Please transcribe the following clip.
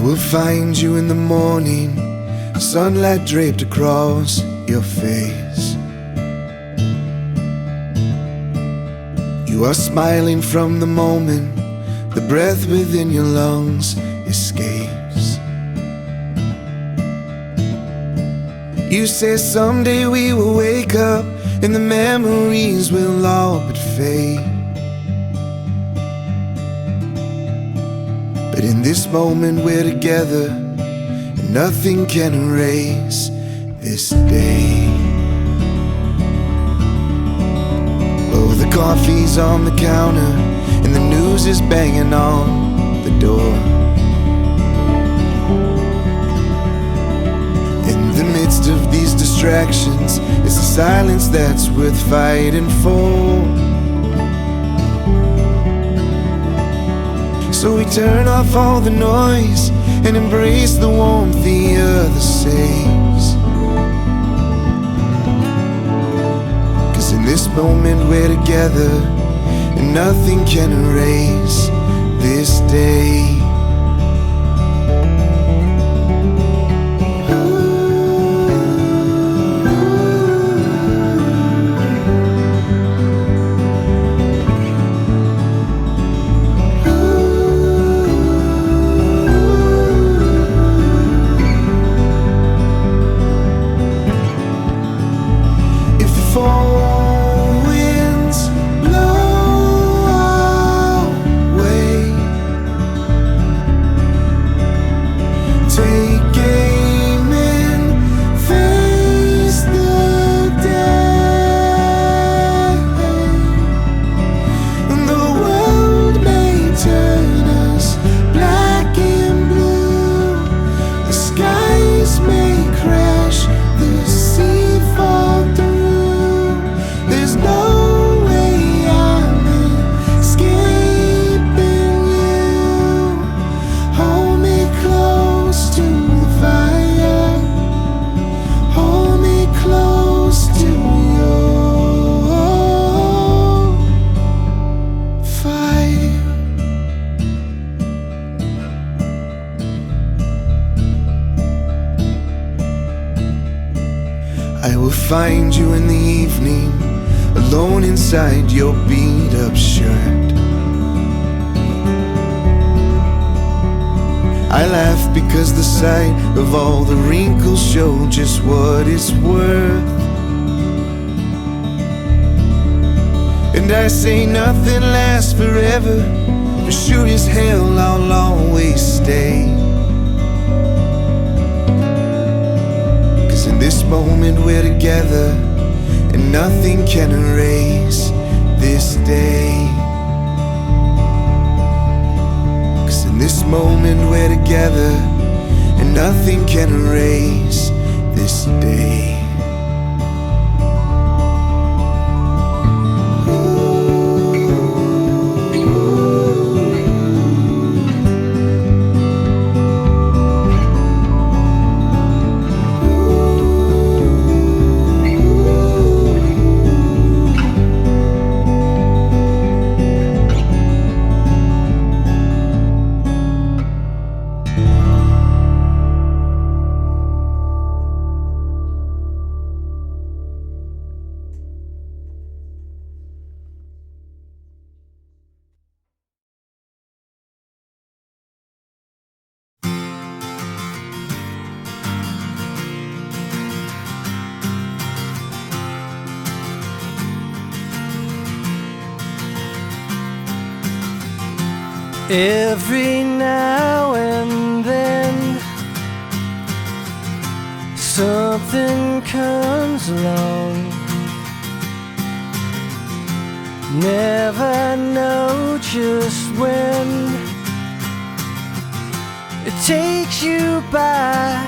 will find you in the morning, sunlight draped across your face. You are smiling from the moment the breath within your lungs escapes. You say someday we will wake up and the memories will all but fade. But in this moment we're together, and nothing can erase this day. Oh, the coffee's on the counter and the news is banging on the door. In the midst of these distractions, it's the silence that's worth fighting for. So we turn off all the noise and embrace the warmth the other saves. 'Cause in this moment we're together, and nothing can erase this day. I will find you in the evening, alone inside your beat-up shirt. I laugh because the sight of all the wrinkles show just what it's worth. And I say nothing lasts forever, but sure as hell I'll always stay. In this moment we're together, and nothing can erase this day. 'Cause in this moment we're together, and nothing can erase this day. Every now and then something comes along. Never know just when it takes you by.